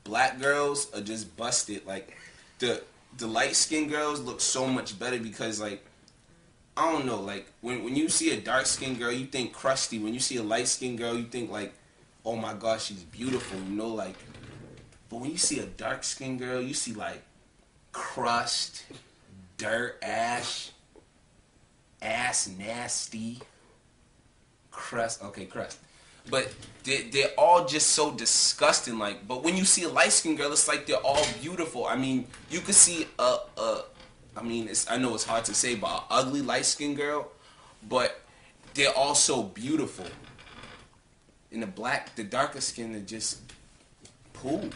black girls are just busted. Like the light skinned girls look so much better because like I don't know, like when you see a dark skinned girl you think crusty. When you see a light skinned girl you think like, oh my gosh, she's beautiful, you know, like. But when you see a dark skinned girl you see like crust, dirt, ash nasty, crust. But they're all just so disgusting. Like, but when you see a light skinned girl, it's like they're all beautiful. I mean, you could see I mean, I know it's hard to say, but an ugly light skinned girl, but they're all so beautiful. And the darker skin, they're just poo.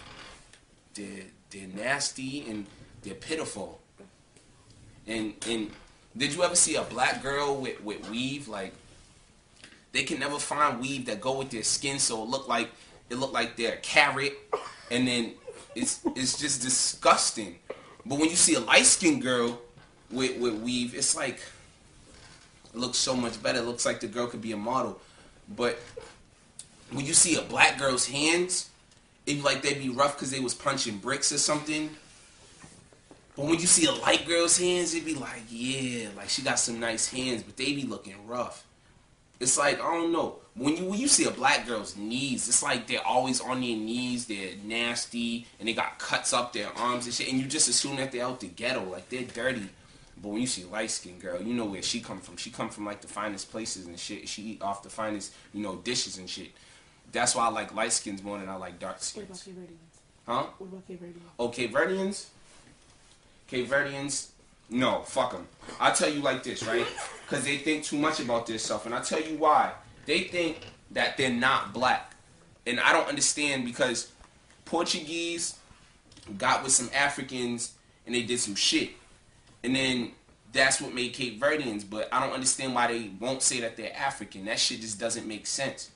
They're nasty and they're pitiful. And did you ever see a black girl with weave? Like, they can never find weave that go with their skin, so it look like they're a carrot, and then it's just disgusting. But when you see a light skinned girl with weave, it's like it looks so much better. It looks like the girl could be a model. But when you see a black girl's hands, it be like they be rough because they was punching bricks or something. But when you see a light girl's hands, it be like, yeah, like she got some nice hands, but they be looking rough. It's like, I don't know. When you see a black girl's knees, it's like they're always on their knees, they're nasty, and they got cuts up their arms and shit, and you just assume that they're out the ghetto, like they're dirty. But when you see a light-skinned girl, you know where she come from. She come from like the finest places and shit. She eat off the finest, dishes and shit. That's why I like light skins more than I like dark skins. What about Cape Verdeans? Huh? What about Cape Verdeans? Oh, Cape Verdeans? Cape Verdeans? No, fuck them. I'll tell you like this, right? Because they think too much about this stuff. And I'll tell you why. They think that they're not black. And I don't understand because Portuguese got with some Africans and they did some shit. And then that's what made Cape Verdeans. But I don't understand why they won't say that they're African. That shit just doesn't make sense.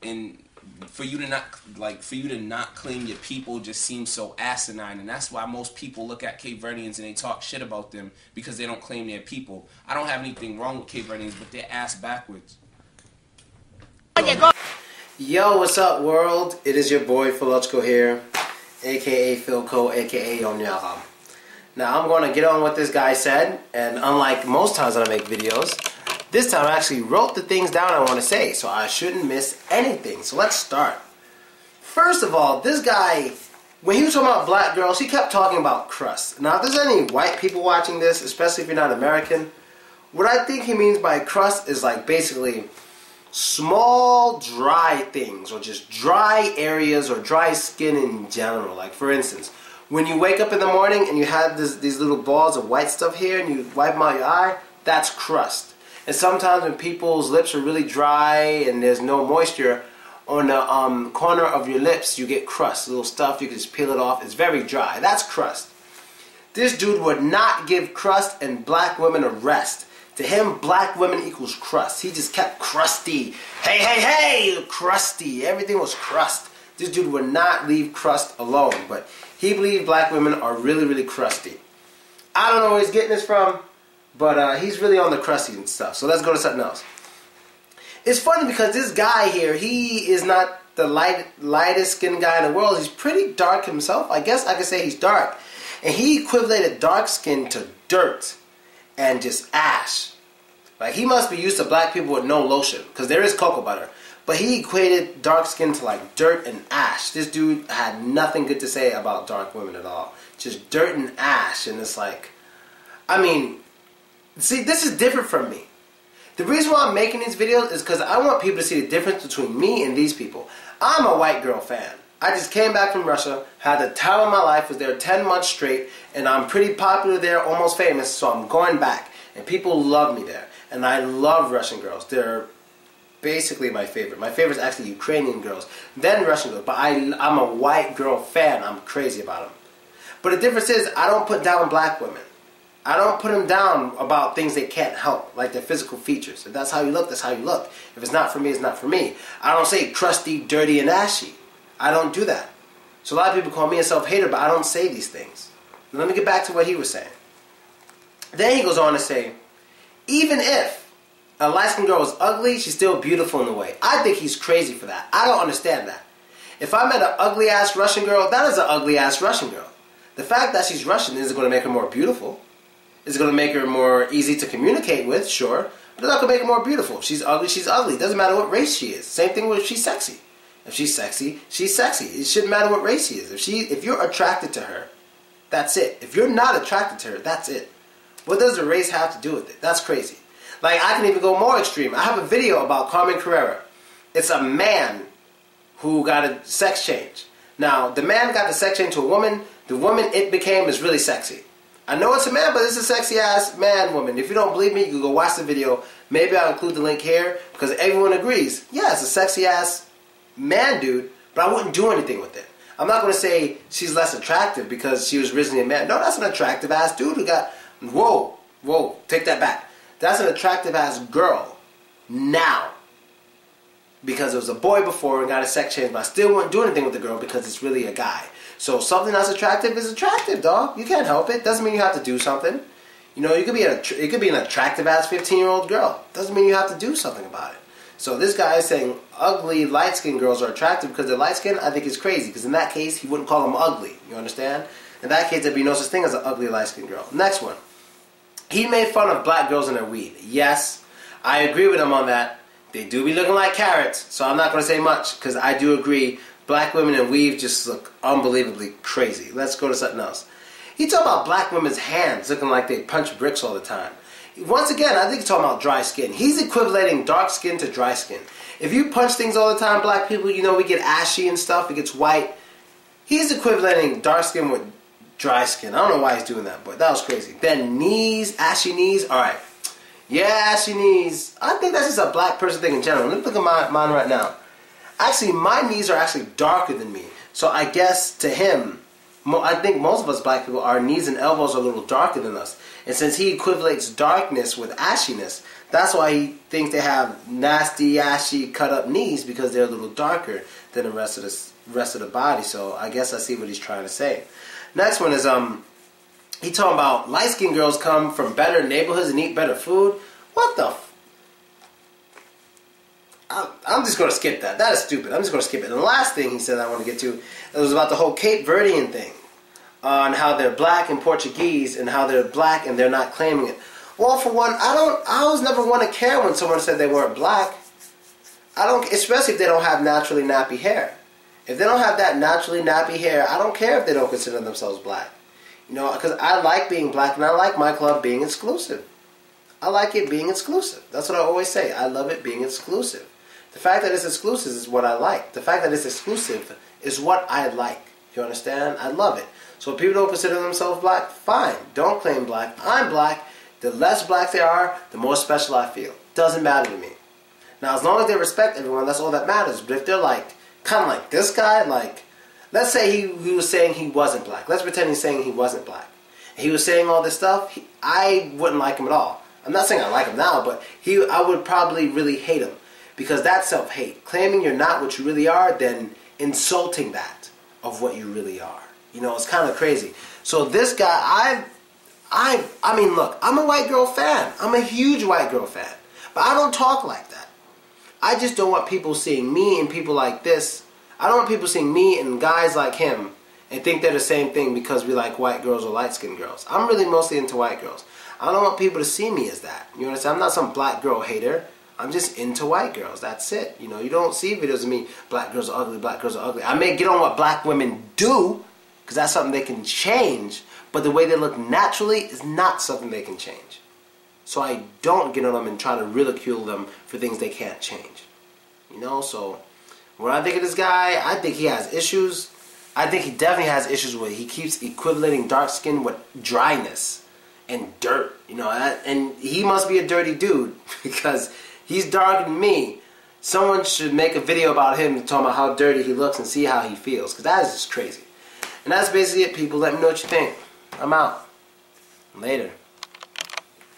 And for you to not claim your people just seems so asinine, and that's why most people look at Cape Verdeans and they talk shit about them because they don't claim their people. I don't have anything wrong with Cape Verdeans, but they're ass backwards. Yo, what's up, world? It is your boy Philological here, aka Philco, aka Onyala. Now I'm going to get on what this guy said, and unlike most times that I make videos, this time I actually wrote the things down I want to say, so I shouldn't miss anything. So let's start. First of all, this guy, when he was talking about black girls, he kept talking about crust. Now, if there's any white people watching this, especially if you're not American, what I think he means by crust is like basically small, dry things, or just dry areas, or dry skin in general. Like, for instance, when you wake up in the morning and you have these little balls of white stuff here and you wipe them out your eye, that's crust. And sometimes when people's lips are really dry and there's no moisture on the corner of your lips, you get crust, little stuff. You can just peel it off. It's very dry. That's crust. This dude would not give crust and black women a rest. To him, black women equals crust. He just kept crusty. Hey, hey, hey, crusty. Everything was crust. This dude would not leave crust alone, but he believed black women are really, really crusty. I don't know where he's getting this from, but he's really on the crusty and stuff. So let's go to something else. It's funny because this guy here, he is not the lightest skinned guy in the world. He's pretty dark himself. I guess I could say he's dark. And he equated dark skin to dirt and just ash. Like, he must be used to black people with no lotion, because there is cocoa butter. But he equated dark skin to like dirt and ash. This dude had nothing good to say about dark women at all. Just dirt and ash. And it's like, I mean, see, this is different from me. The reason why I'm making these videos is because I want people to see the difference between me and these people. I'm a white girl fan. I just came back from Russia, had the time of my life, was there 10 months straight, and I'm pretty popular there, almost famous, so I'm going back. And people love me there. And I love Russian girls. They're basically my favorite. My favorite is actually Ukrainian girls, then Russian girls. But I'm a white girl fan. I'm crazy about them. But the difference is, I don't put down black women. I don't put them down about things they can't help, like their physical features. If that's how you look, that's how you look. If it's not for me, it's not for me. I don't say crusty, dirty, and ashy. I don't do that. So a lot of people call me a self-hater, but I don't say these things. Now, let me get back to what he was saying. Then he goes on to say, even if a light-skinned girl is ugly, she's still beautiful in a way. I think he's crazy for that. I don't understand that. If I met an ugly-ass Russian girl, that is an ugly-ass Russian girl. The fact that she's Russian isn't going to make her more beautiful. It's going to make her more easy to communicate with, sure. But it's not going to make her more beautiful. If she's ugly, she's ugly. It doesn't matter what race she is. Same thing with if she's sexy. If she's sexy, she's sexy. It shouldn't matter what race she is. If you're attracted to her, that's it. If you're not attracted to her, that's it. What does the race have to do with it? That's crazy. Like, I can even go more extreme. I have a video about Carmen Carrera. It's a man who got a sex change. Now, the man got the sex change to a woman. The woman it became is really sexy. I know it's a man, but it's a sexy-ass man-woman. If you don't believe me, you can go watch the video. Maybe I'll include the link here, because everyone agrees. Yeah, it's a sexy-ass man dude, but I wouldn't do anything with it. I'm not going to say she's less attractive because she was originally a man. No, that's an attractive-ass dude who got... Whoa, take that back. That's an attractive-ass girl now. Because it was a boy before and got a sex change, but I still wouldn't do anything with the girl because it's really a guy. So something that's attractive is attractive, dog. You can't help it. Doesn't mean you have to do something. You know, it could be an attractive-ass 15-year-old girl. Doesn't mean you have to do something about it. So this guy is saying ugly, light-skinned girls are attractive because they're light-skinned. I think it's crazy because in that case, he wouldn't call them ugly. You understand? In that case, there'd be no such thing as an ugly, light-skinned girl. Next one. He made fun of black girls and their weed. Yes, I agree with him on that. They do be looking like carrots, so I'm not going to say much because I do agree. Black women in weave just look unbelievably crazy. Let's go to something else. He talked about black women's hands looking like they punch bricks all the time. Once again, I think he's talking about dry skin. He's equivalating dark skin to dry skin. If you punch things all the time, black people, you know, we get ashy and stuff. It gets white. He's equivalating dark skin with dry skin. I don't know why he's doing that, but that was crazy. Then knees, ashy knees. All right. Yeah, ashy knees. I think that's just a black person thing in general. Let me look at mine right now. Actually, my knees are actually darker than me. So I guess to him, I think most of us black people, our knees and elbows are a little darker than us. And since he equivalates darkness with ashiness, that's why he thinks they have nasty, ashy, cut up knees because they're a little darker than the rest of the body. So I guess I see what he's trying to say. Next one is he talking about light-skinned girls come from better neighborhoods and eat better food. What the I'm just going to skip that. That is stupid. I'm just going to skip it. And the last thing he said I want to get to, it was about the whole Cape Verdean thing. On how they're black and Portuguese and how they're black and they're not claiming it. Well, for one, I was never one to care when someone said they weren't black. Especially if they don't have naturally nappy hair. If they don't have that naturally nappy hair, I don't care if they don't consider themselves black. You know, because I like being black and I like my club being exclusive. I like it being exclusive. That's what I always say. I love it being exclusive. The fact that it's exclusive is what I like. The fact that it's exclusive is what I like. You understand? I love it. So if people don't consider themselves black, fine. Don't claim black. I'm black. The less black they are, the more special I feel. Doesn't matter to me. Now, as long as they respect everyone, that's all that matters. But if they're like, kind of like this guy, like, let's say he was saying he wasn't black. Let's pretend he's saying he wasn't black. He was saying all this stuff. I wouldn't like him at all. I'm not saying I like him now, but I would probably really hate him. Because that's self-hate. Claiming you're not what you really are, then insulting that of what you really are. You know, it's kind of crazy. So this guy, I mean, look, I'm a white girl fan. I'm a huge white girl fan. But I don't talk like that. I just don't want people seeing me and people like this. I don't want people seeing me and guys like him and think they're the same thing because we like white girls or light-skinned girls. I'm really mostly into white girls. I don't want people to see me as that. You understand? I'm not some black girl hater. I'm just into white girls. That's it. You know, you don't see videos of me, black girls are ugly, black girls are ugly. I may get on what black women do, because that's something they can change, but the way they look naturally is not something they can change. So I don't get on them and try to ridicule them for things they can't change. You know, so when I think of this guy, I think he has issues. I think he definitely has issues where he keeps equivalating dark skin with dryness and dirt. You know, and he must be a dirty dude because he's darker than me. Someone should make a video about him talking about how dirty he looks and see how he feels. Because that is just crazy. And that's basically it, people. Let me know what you think. I'm out. Later.